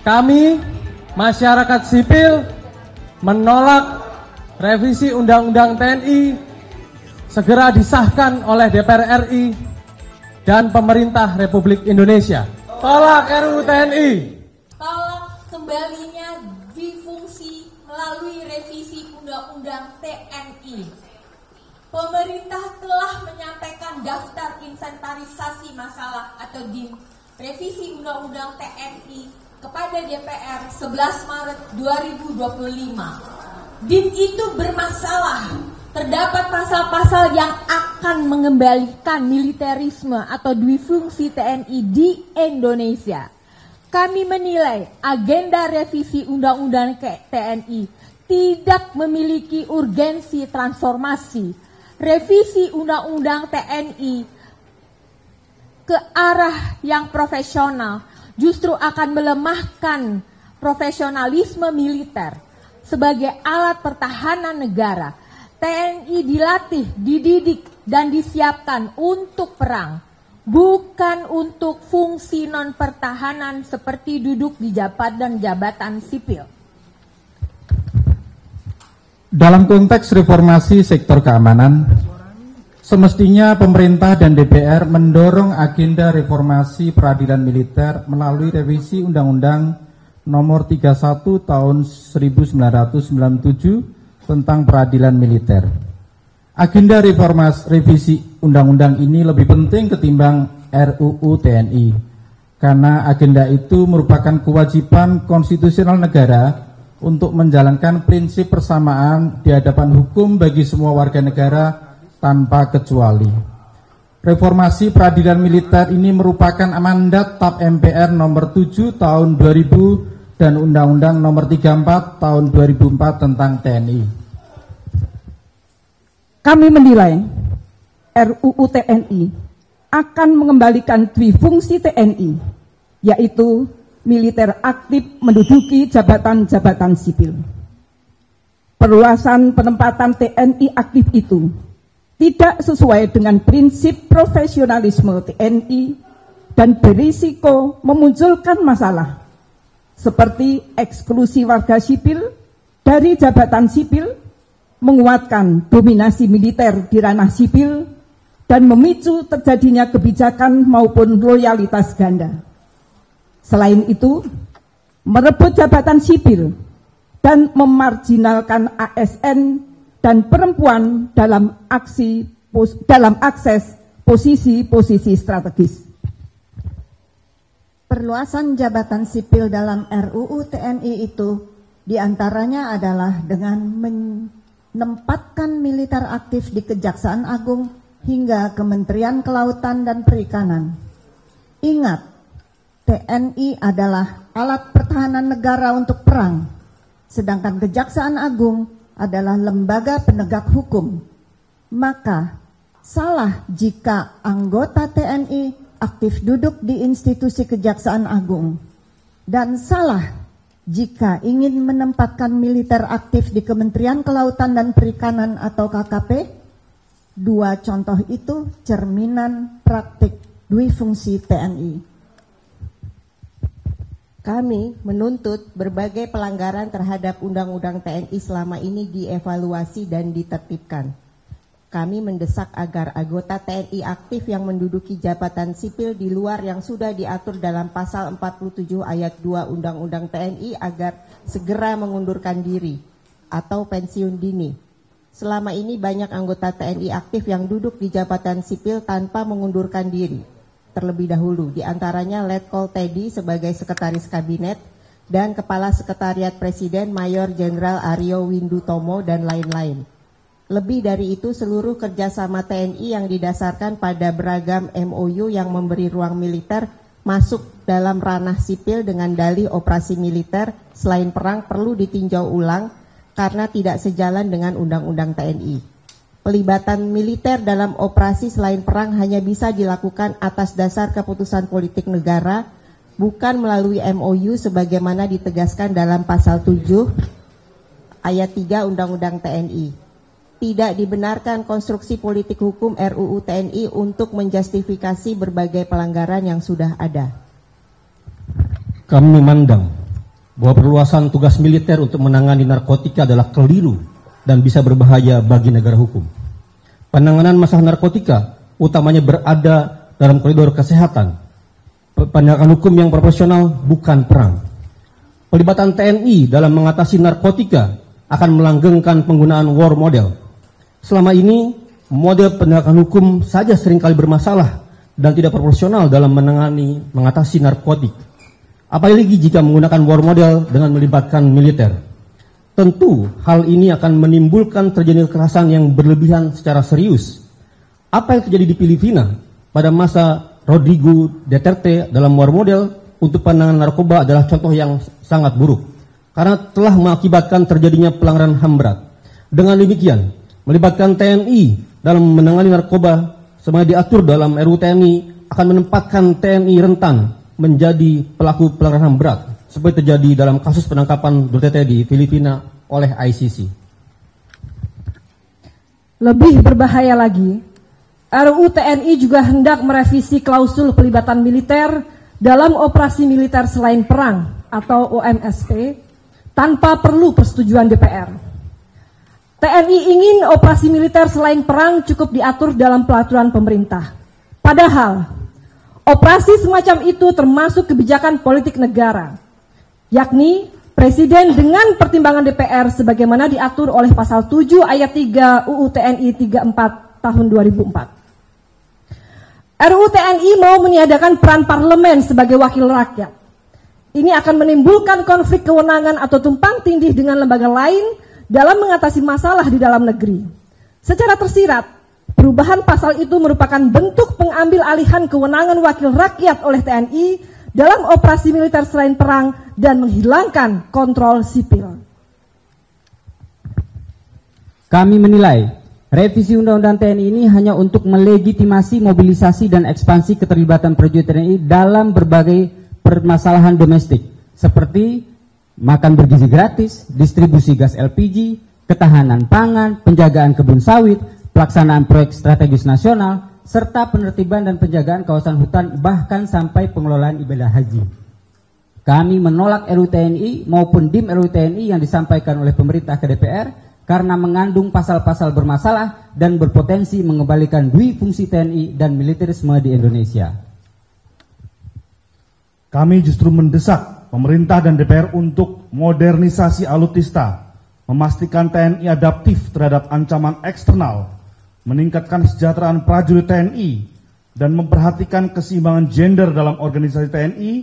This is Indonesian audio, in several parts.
Kami, masyarakat sipil, menolak revisi Undang-Undang TNI segera disahkan oleh DPR RI dan pemerintah Republik Indonesia. Tolak RUU TNI. Tolak kembalinya difungsi melalui revisi Undang-Undang TNI. Pemerintah telah menyampaikan daftar inventarisasi masalah atau DIM revisi Undang-Undang TNI kepada DPR 11 Maret 2025. DIM itu bermasalah. Terdapat pasal-pasal yang akan mengembalikan militerisme atau duifungsi TNI di Indonesia. Kami menilai agenda revisi Undang-Undang TNI tidak memiliki urgensi transformasi. Revisi Undang-Undang TNI ke arah yang profesional justru akan melemahkan profesionalisme militer sebagai alat pertahanan negara. TNI dilatih, dididik, dan disiapkan untuk perang, bukan untuk fungsi non-pertahanan seperti duduk di jabatan sipil. Dalam konteks reformasi sektor keamanan, semestinya pemerintah dan DPR mendorong agenda reformasi peradilan militer melalui revisi Undang-Undang Nomor 31 Tahun 1997 tentang peradilan militer. Agenda revisi Undang-Undang ini lebih penting ketimbang RUU TNI, karena agenda itu merupakan kewajiban konstitusional negara untuk menjalankan prinsip persamaan di hadapan hukum bagi semua warga negara tanpa kecuali. Reformasi peradilan militer ini merupakan mandat TAP MPR nomor 7 tahun 2000 dan Undang-Undang nomor 34 tahun 2004 tentang TNI. Kami menilai RUU TNI akan mengembalikan difungsi TNI, yaitu militer aktif menduduki jabatan-jabatan sipil. Perluasan penempatan TNI aktif itu tidak sesuai dengan prinsip profesionalisme TNI dan berisiko memunculkan masalah seperti eksklusi warga sipil dari jabatan sipil, menguatkan dominasi militer di ranah sipil, dan memicu terjadinya kebijakan maupun loyalitas ganda. Selain itu, merebut jabatan sipil dan memarginalkan ASN dan perempuan dalam akses posisi-posisi strategis. Perluasan jabatan sipil dalam RUU TNI itu diantaranya adalah dengan menempatkan militer aktif di Kejaksaan Agung hingga Kementerian Kelautan dan Perikanan. Ingat, TNI adalah alat pertahanan negara untuk perang, sedangkan Kejaksaan Agung adalah lembaga penegak hukum. Maka salah jika anggota TNI aktif duduk di institusi Kejaksaan Agung, dan salah jika ingin menempatkan militer aktif di Kementerian Kelautan dan Perikanan atau KKP. Dua contoh itu cerminan praktik duifungsi TNI. Kami menuntut berbagai pelanggaran terhadap Undang-Undang TNI selama ini dievaluasi dan ditertibkan. Kami mendesak agar anggota TNI aktif yang menduduki jabatan sipil di luar yang sudah diatur dalam pasal 47 ayat 2 Undang-Undang TNI agar segera mengundurkan diri atau pensiun dini. Selama ini banyak anggota TNI aktif yang duduk di jabatan sipil tanpa mengundurkan diri terlebih dahulu, diantaranya Letkol Teddy sebagai Sekretaris Kabinet dan Kepala Sekretariat Presiden Mayor Jenderal Aryo Windutomo dan lain-lain. Lebih dari itu, seluruh kerjasama TNI yang didasarkan pada beragam MOU yang memberi ruang militer masuk dalam ranah sipil dengan dalih operasi militer selain perang perlu ditinjau ulang karena tidak sejalan dengan Undang-Undang TNI. Pelibatan militer dalam operasi selain perang hanya bisa dilakukan atas dasar keputusan politik negara, bukan melalui MOU sebagaimana ditegaskan dalam pasal 7 ayat 3 Undang-Undang TNI. Tidak dibenarkan konstruksi politik hukum RUU TNI untuk menjustifikasi berbagai pelanggaran yang sudah ada. Kami memandang bahwa perluasan tugas militer untuk menangani narkotika adalah keliru dan bisa berbahaya bagi negara hukum. Penanganan masalah narkotika utamanya berada dalam koridor kesehatan. Penegakan hukum yang proporsional bukan perang. Pelibatan TNI dalam mengatasi narkotika akan melanggengkan penggunaan war model. Selama ini, model penegakan hukum saja seringkali bermasalah dan tidak proporsional dalam mengatasi narkotik. Apalagi jika menggunakan war model dengan melibatkan militer. Tentu hal ini akan menimbulkan terjadi kekerasan yang berlebihan secara serius. Apa yang terjadi di Filipina pada masa Rodrigo Duterte dalam war model untuk penanganan narkoba adalah contoh yang sangat buruk karena telah mengakibatkan terjadinya pelanggaran HAM berat. Dengan demikian, melibatkan TNI dalam menangani narkoba sebagaimana diatur dalam RUU TNI akan menempatkan TNI rentan menjadi pelaku pelanggaran HAM berat seperti terjadi dalam kasus penangkapan Duterte di Filipina oleh ICC. Lebih berbahaya lagi, RUU TNI juga hendak merevisi klausul pelibatan militer dalam operasi militer selain perang atau OMSP tanpa perlu persetujuan DPR. TNI ingin operasi militer selain perang cukup diatur dalam peraturan pemerintah. Padahal, operasi semacam itu termasuk kebijakan politik negara, yakni Presiden dengan pertimbangan DPR sebagaimana diatur oleh pasal 7 ayat 3 UU TNI 34 tahun 2004. RUU TNI mau meniadakan peran parlemen sebagai wakil rakyat. Ini akan menimbulkan konflik kewenangan atau tumpang tindih dengan lembaga lain dalam mengatasi masalah di dalam negeri. Secara tersirat, perubahan pasal itu merupakan bentuk pengambil alihan kewenangan wakil rakyat oleh TNI dalam operasi militer selain perang dan menghilangkan kontrol sipil. Kami menilai revisi Undang-Undang TNI ini hanya untuk melegitimasi mobilisasi dan ekspansi keterlibatan prajurit TNI dalam berbagai permasalahan domestik seperti makan bergizi gratis, distribusi gas LPG, ketahanan pangan, penjagaan kebun sawit, pelaksanaan proyek strategis nasional, serta penertiban dan penjagaan kawasan hutan bahkan sampai pengelolaan ibadah haji. Kami menolak RUU TNI maupun DIM RUU TNI yang disampaikan oleh pemerintah ke DPR karena mengandung pasal-pasal bermasalah dan berpotensi mengembalikan dui fungsi TNI dan militerisme di Indonesia. Kami justru mendesak pemerintah dan DPR untuk modernisasi alutsista, memastikan TNI adaptif terhadap ancaman eksternal, meningkatkan kesejahteraan prajurit TNI, dan memperhatikan keseimbangan gender dalam organisasi TNI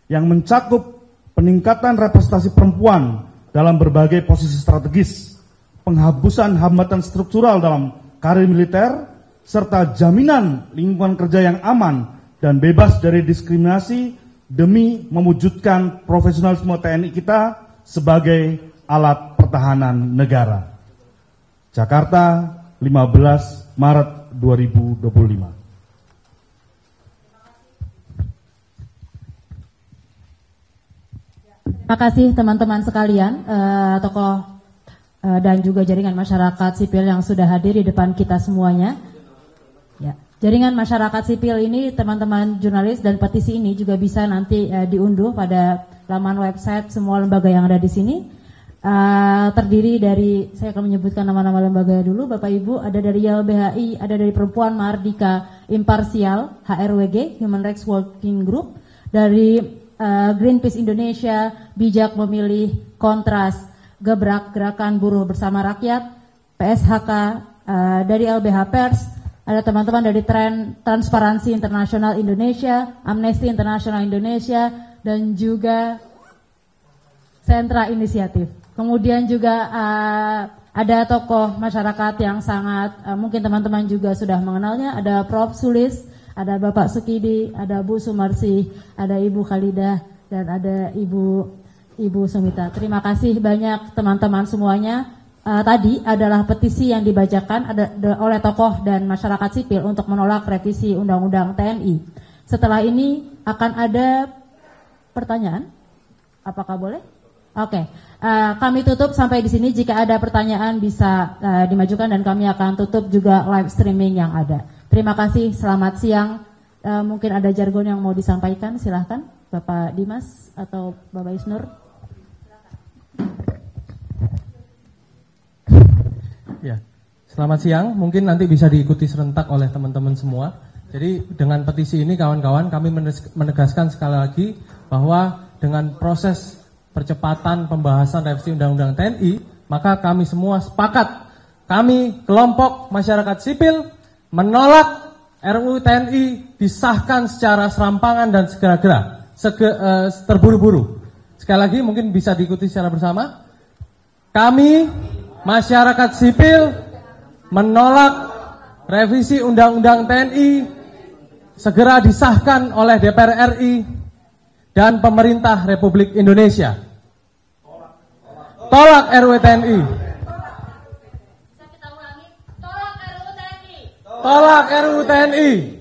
yang mencakup peningkatan representasi perempuan dalam berbagai posisi strategis, penghapusan hambatan struktural dalam karir militer, serta jaminan lingkungan kerja yang aman dan bebas dari diskriminasi demi mewujudkan profesionalisme TNI kita sebagai alat pertahanan negara. Jakarta, 15 Maret 2025. Terima kasih teman-teman sekalian, tokoh dan juga jaringan masyarakat sipil yang sudah hadir di depan kita semuanya. Ya, jaringan masyarakat sipil ini, teman-teman jurnalis dan petisi ini juga bisa nanti diunduh pada laman website semua lembaga yang ada di sini. Terdiri dari, saya akan menyebutkan nama-nama lembaga dulu, Bapak Ibu, ada dari YLBHI, ada dari Perempuan Mardika Imparsial, HRWG, Human Rights Working Group, dari Greenpeace Indonesia, Bijak Memilih, Kontras, Gebrak, Gerakan Buruh Bersama Rakyat, PSHK, dari LBH Pers, ada teman-teman dari Transparansi Internasional Indonesia, Amnesty International Indonesia, dan juga Sentra Inisiatif. Kemudian juga ada tokoh masyarakat yang sangat mungkin teman-teman juga sudah mengenalnya, ada Prof. Sulis, ada Bapak Sukidi, ada Bu Sumarsi, ada Ibu Khalidah, dan ada Ibu Sumita. Terima kasih banyak teman-teman semuanya. Tadi adalah petisi yang dibacakan oleh tokoh dan masyarakat sipil untuk menolak revisi Undang-Undang TNI. Setelah ini akan ada pertanyaan. Apakah boleh? Oke. Kami tutup sampai di sini. Jika ada pertanyaan bisa dimajukan dan kami akan tutup juga live streaming yang ada. Terima kasih, selamat siang. Mungkin ada jargon yang mau disampaikan, silahkan Bapak Dimas atau Bapak Isnur. Ya, selamat siang. Mungkin nanti bisa diikuti serentak oleh teman-teman semua. Jadi dengan petisi ini kawan-kawan kami menegaskan sekali lagi bahwa dengan proses percepatan pembahasan revisi Undang-Undang TNI, maka kami semua sepakat, kami kelompok masyarakat sipil menolak RUU TNI disahkan secara serampangan dan segera-gera, terburu-buru. Sekali lagi mungkin bisa diikuti secara bersama. Kami masyarakat sipil menolak revisi Undang-Undang TNI segera disahkan oleh DPR RI dan pemerintah Republik Indonesia. Tolak RUU TNI. Tolak RUU TNI.